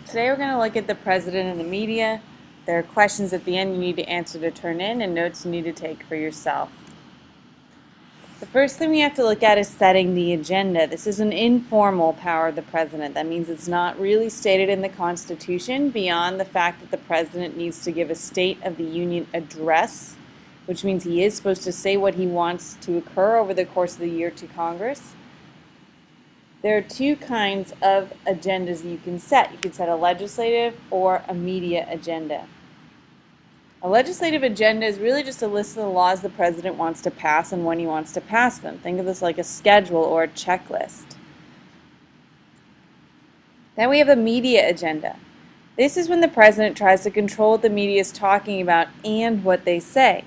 Today we're going to look at the president and the media. There are questions at the end you need to answer to turn in and notes you need to take for yourself. The first thing we have to look at is setting the agenda. This is an informal power of the president. That means it's not really stated in the Constitution beyond the fact that the president needs to give a State of the Union address, which means he is supposed to say what he wants to occur over the course of the year to Congress. There are two kinds of agendas you can set. You can set a legislative or a media agenda. A legislative agenda is really just a list of the laws the president wants to pass and when he wants to pass them. Think of this like a schedule or a checklist. Then we have a media agenda. This is when the president tries to control what the media is talking about and what they say.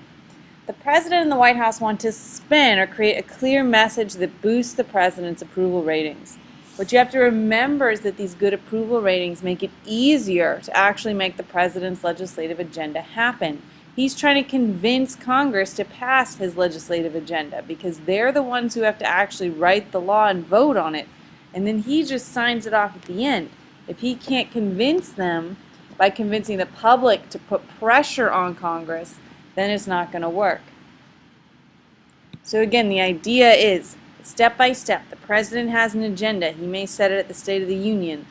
The president and the White House want to spin or create a clear message that boosts the president's approval ratings. What you have to remember is that these good approval ratings make it easier to actually make the president's legislative agenda happen. He's trying to convince Congress to pass his legislative agenda because they're the ones who have to actually write the law and vote on it, and then he just signs it off at the end. If he can't convince them by convincing the public to put pressure on Congress, then it's not going to work. So again, the idea is step by step. The president has an agenda. He may set it at the State of the Union.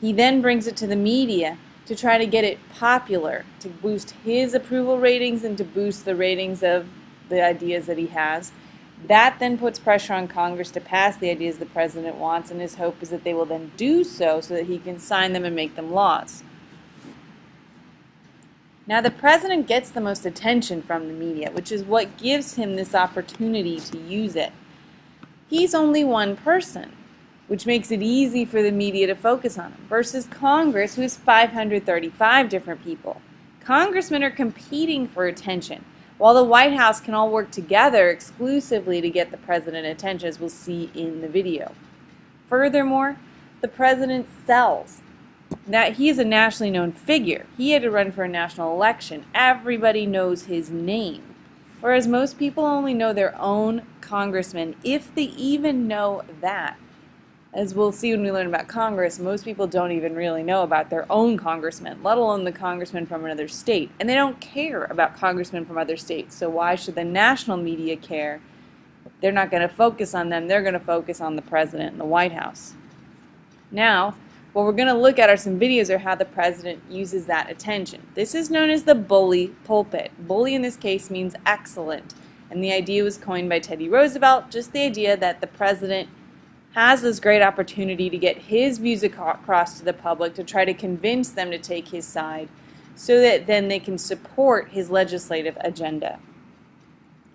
He then brings it to the media to try to get it popular, to boost his approval ratings and to boost the ratings of the ideas that he has. That then puts pressure on Congress to pass the ideas the president wants, and his hope is that they will then do so that he can sign them and make them laws. Now, the president gets the most attention from the media, which is what gives him this opportunity to use it. He's only one person, which makes it easy for the media to focus on him, versus Congress, who is 535 different people. Congressmen are competing for attention, while the White House can all work together exclusively to get the president attention, as we'll see in the video. Furthermore, the president sells. That he is a nationally known figure. He had to run for a national election. Everybody knows his name. Whereas most people only know their own congressman, if they even know that. As we'll see when we learn about Congress, most people don't even really know about their own congressman, let alone the congressman from another state. And they don't care about congressmen from other states. So why should the national media care? They're not going to focus on them. They're going to focus on the president and the White House. Now, what we're going to look at are some videos of how the president uses that attention. This is known as the bully pulpit. Bully in this case means excellent. And the idea was coined by Teddy Roosevelt, just the idea that the president has this great opportunity to get his views across to the public, to try to convince them to take his side, so that then they can support his legislative agenda.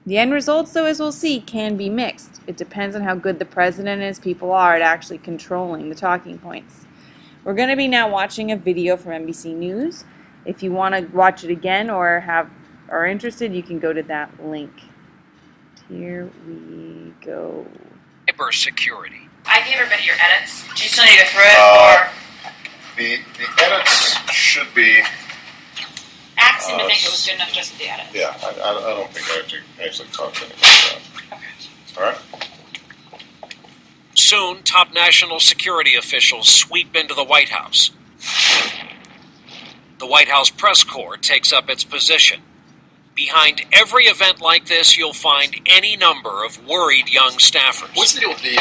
The end results, though, as we'll see, can be mixed. It depends on how good the president and his people are at actually controlling the talking points. We're going to be now watching a video from NBC News. If you want to watch it again or are interested, you can go to that link. Here we go. Cybersecurity. I gave everybody your edits. Do you still need to through it, or? The edits should be... Act seemed to think it was good enough just with the edits. Yeah, I don't think I have to actually talk to anybody about that. Okay. All right? Soon, top national security officials sweep into the White House. The White House press corps takes up its position. Behind every event like this, you'll find any number of worried young staffers. What's the deal with the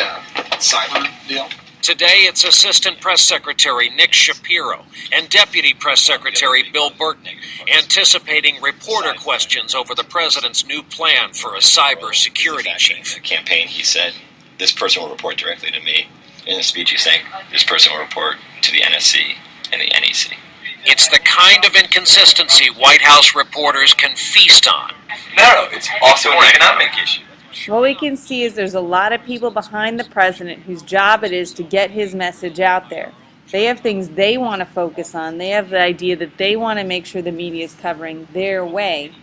cyber deal? Today, it's Assistant Press Secretary Nick Shapiro and Deputy Press Secretary Bill Burton anticipating reporter questions over the president's new plan for a cyber security chief. In the campaign, he said, this person will report directly to me. In the speech, he's saying, this person will report to the NSC and the NEC. It's the kind of inconsistency White House reporters can feast on. No, it's also an economic issue. What we can see is there's a lot of people behind the president whose job it is to get his message out there. They have things they want to focus on. They have the idea that they want to make sure the media is covering their way.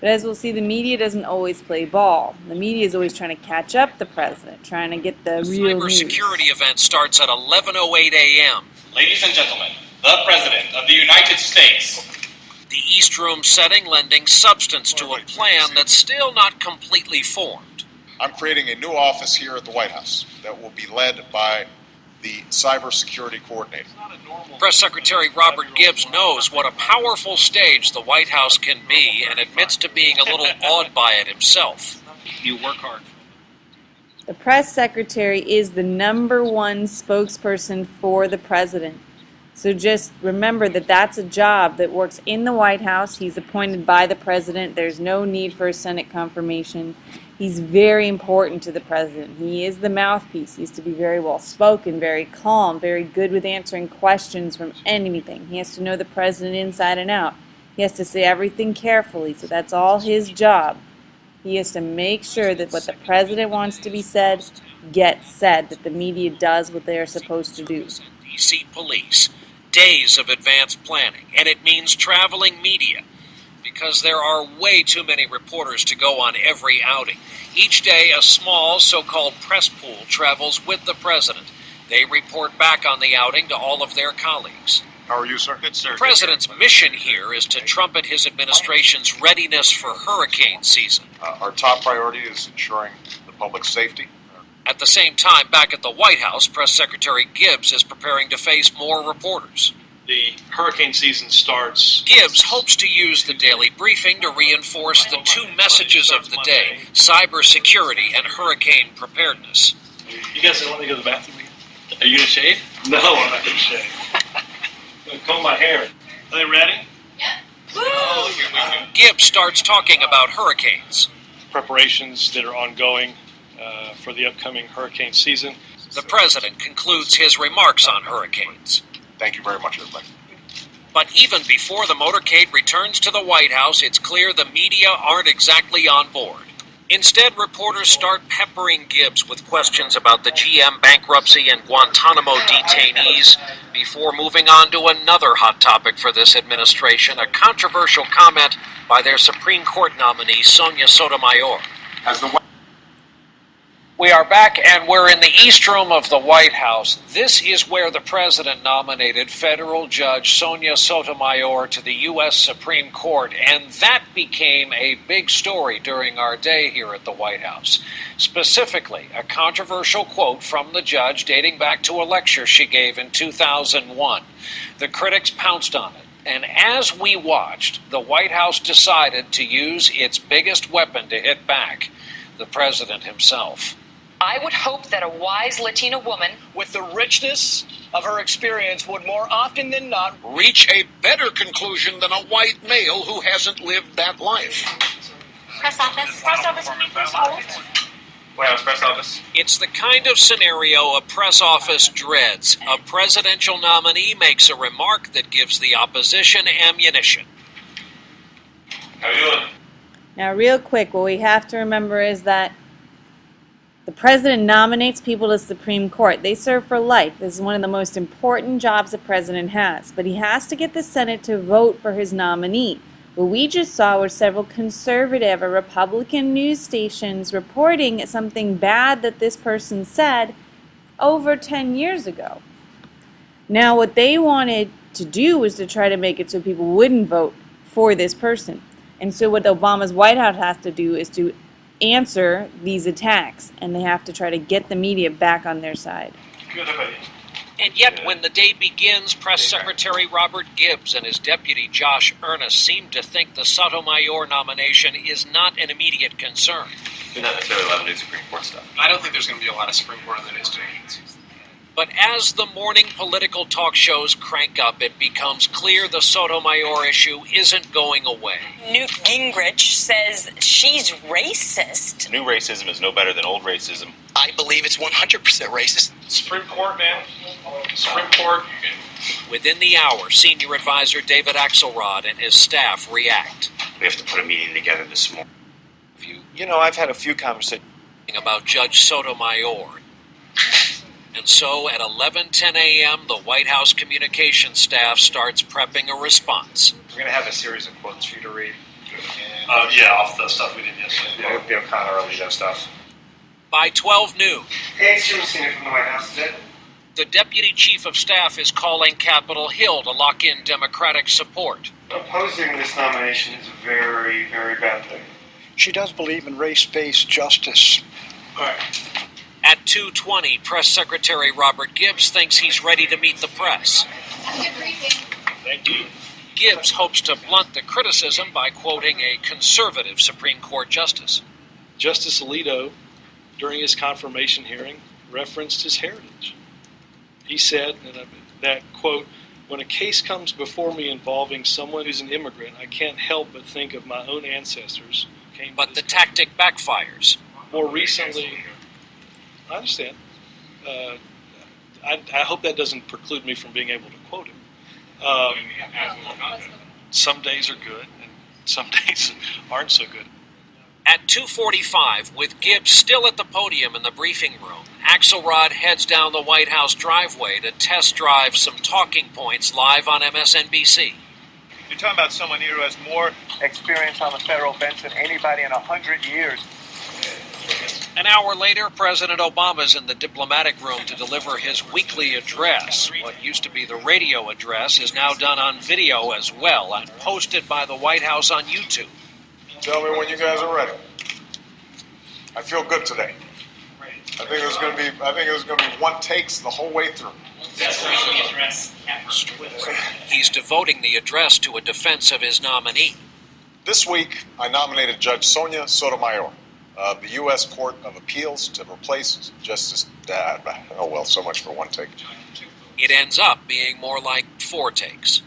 But as we'll see, the media doesn't always play ball. The media is always trying to catch up the president, trying to get the real news. The cybersecurity event starts at 11:08 a.m. Ladies and gentlemen, the President of the United States. The East Room setting lending substance to a plan that's still not completely formed. I'm creating a new office here at the White House that will be led by the cybersecurity coordinator. Press Secretary Robert Gibbs knows what a powerful stage the White House can be and admits to being a little awed by it himself. You work hard. The press secretary is the #1 spokesperson for the president. So just remember that that's a job that works in the White House. He's appointed by the president. There's no need for a Senate confirmation. He's very important to the president. He is the mouthpiece. He has to be very well spoken, very calm, very good with answering questions from anything. He has to know the president inside and out. He has to say everything carefully, so that's all his job. He has to make sure that what the president wants to be said gets said, that the media does what they are supposed to do. D.C. police. Days of advanced planning, and it means traveling media, because there are way too many reporters to go on every outing. Each day, a small so-called press pool travels with the president. They report back on the outing to all of their colleagues. How are you, sir? Good, sir. The president's mission here is to trumpet his administration's readiness for hurricane season. Our top priority is ensuring the public's safety. At the same time, back at the White House, Press Secretary Gibbs is preparing to face more reporters. The hurricane season starts. Gibbs hopes to use the daily briefing to reinforce the two messages of the day: cybersecurity and hurricane preparedness. You guys don't want me to go to the bathroom again? Are you going to shave? No, I'm not going to shave. I'm going to comb my hair. Are they ready? Yeah. Oh, here we go. Gibbs starts talking about hurricanes. Preparations that are ongoing for the upcoming hurricane season. The president concludes his remarks on hurricanes. Thank you very much, everybody. But even before the motorcade returns to the White House, it's clear the media aren't exactly on board. Instead, reporters start peppering Gibbs with questions about the GM bankruptcy and Guantanamo detainees before moving on to another hot topic for this administration, a controversial comment by their Supreme Court nominee, Sonia Sotomayor. We are back, and we're in the East Room of the White House. This is where the president nominated federal judge Sonia Sotomayor to the U.S. Supreme Court, and that became a big story during our day here at the White House. Specifically, a controversial quote from the judge dating back to a lecture she gave in 2001. The critics pounced on it, and as we watched, the White House decided to use its biggest weapon to hit back: the president himself. I would hope that a wise Latina woman with the richness of her experience would more often than not reach a better conclusion than a white male who hasn't lived that life. Press office. Press office. White House press office. It's the kind of scenario a press office dreads. A presidential nominee makes a remark that gives the opposition ammunition. How you doing? Now, real quick, what we have to remember is that the president nominates people to the Supreme Court. They serve for life. This is one of the most important jobs a president has. But he has to get the Senate to vote for his nominee. What we just saw were several conservative or Republican news stations reporting something bad that this person said over 10 years ago. Now, what they wanted to do was to try to make it so people wouldn't vote for this person. And so what Obama's White House has to do is to answer these attacks, and they have to try to get the media back on their side. And yet, when the day begins, Press Secretary Robert Gibbs and his deputy Josh Earnest seem to think the Sotomayor nomination is not an immediate concern. You're not necessarily allowed to do Supreme Court stuff. I don't think there's going to be a lot of Supreme Court on the news today. But as the morning political talk shows crank up, it becomes clear the Sotomayor issue isn't going away. Newt Gingrich says she's racist. New racism is no better than old racism. I believe it's 100% racist. Supreme Court, man. Supreme Court. Within the hour, senior advisor David Axelrod and his staff react. We have to put a meeting together this morning. You know, I've had a few conversations about Judge Sotomayor. And so at 11:10 a.m., the White House communications staff starts prepping a response. We're going to have a series of quotes for you to read. Yeah, off the stuff we did yesterday. Yeah, Bill Connor, Alito stuff. By 12 noon, Hey, it's Jim Messina from the White House, is it? the deputy chief of staff is calling Capitol Hill to lock in Democratic support. Opposing this nomination is a very, very bad thing. She does believe in race-based justice. All right. At 2:20, Press Secretary Robert Gibbs thinks he's ready to meet the press. Thank you. Gibbs hopes to blunt the criticism by quoting a conservative Supreme Court justice. Justice Alito, during his confirmation hearing, referenced his heritage. He said that, quote, "When a case comes before me involving someone who's an immigrant, I can't help but think of my own ancestors who came to But this the tactic backfires. More recently, I understand. I hope that doesn't preclude me from being able to quote him. Some days are good, and some days aren't so good. At 2:45, with Gibbs still at the podium in the briefing room, Axelrod heads down the White House driveway to test drive some talking points live on MSNBC. You're talking about someone here who has more experience on the federal bench than anybody in 100 years. An hour later, President Obama's in the diplomatic room to deliver his weekly address. What used to be the radio address is now done on video as well and posted by the White House on YouTube. Tell me when you guys are ready. I feel good today. I think there's going to be one takes the whole way through. He's devoting the address to a defense of his nominee. This week, I nominated Judge Sonia Sotomayor of the U.S. Court of Appeals to replace Justice... so much for one take. It ends up being more like 4 takes.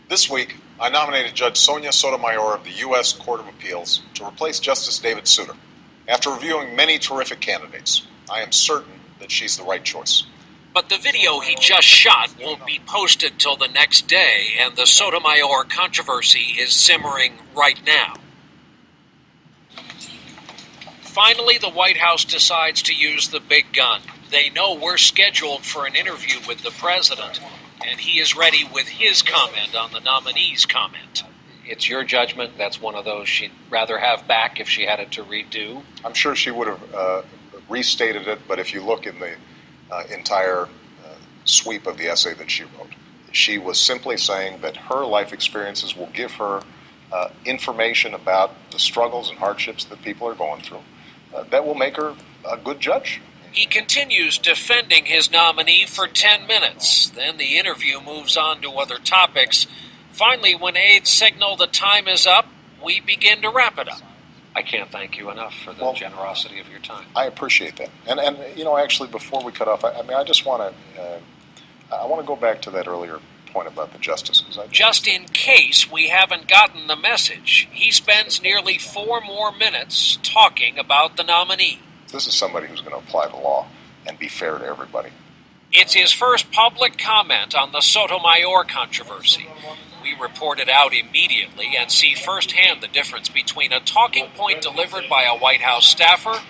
This week, I nominated Judge Sonia Sotomayor of the U.S. Court of Appeals to replace Justice David Souter. After reviewing many terrific candidates, I am certain that she's the right choice. But the video he just shot won't be posted till the next day, and the Sotomayor controversy is simmering right now. Finally, the White House decides to use the big gun. They know we're scheduled for an interview with the president, and he is ready with his comment on the nominee's comment. It's your judgment. That's one of those she'd rather have back if she had it to redo. I'm sure she would have restated it, but if you look in the entire sweep of the essay that she wrote, she was simply saying that her life experiences will give her information about the struggles and hardships that people are going through. That will make her a good judge. He continues defending his nominee for 10 minutes. Then the interview moves on to other topics. Finally, when aides signal the time is up, we begin to wrap it up. I can't thank you enough for the generosity of your time. I appreciate that. And actually, before we cut off, I just want to go back to that earlier point about the justice. Just in case we haven't gotten the message, he spends nearly 4 more minutes talking about the nominee. This is somebody who's going to apply the law and be fair to everybody. It's his first public comment on the Sotomayor controversy. We report it out immediately and see firsthand the difference between a talking point delivered by a White House staffer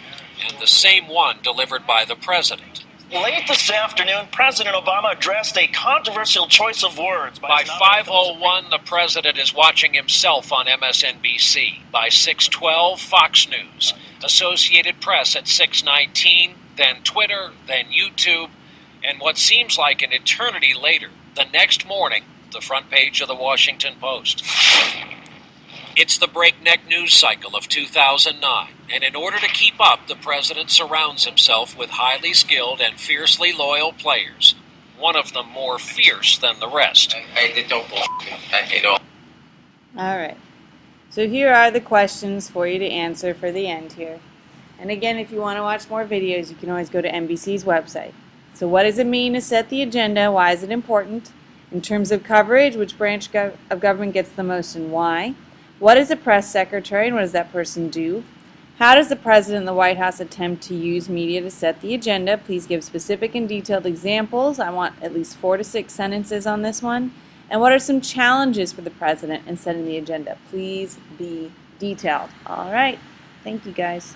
and the same one delivered by the president. Late this afternoon, President Obama addressed a controversial choice of words. By 5:01, the president is watching himself on MSNBC. By 6:12, Fox News. Associated Press at 6:19, then Twitter, then YouTube, and what seems like an eternity later, the next morning, the front page of the Washington Post. It's the breakneck news cycle of 2009, and in order to keep up, the president surrounds himself with highly skilled and fiercely loyal players, one of them more fierce than the rest. I don't bullshit. I hate all. All right. So here are the questions for you to answer for the end here. And again, if you want to watch more videos, you can always go to NBC's website. So what does it mean to set the agenda? Why is it important? In terms of coverage, which branch of government gets the most and why? What is a press secretary and what does that person do? How does the president and the White House attempt to use media to set the agenda? Please give specific and detailed examples. I want at least 4 to 6 sentences on this one. And what are some challenges for the president in setting the agenda? Please be detailed. All right. Thank you, guys.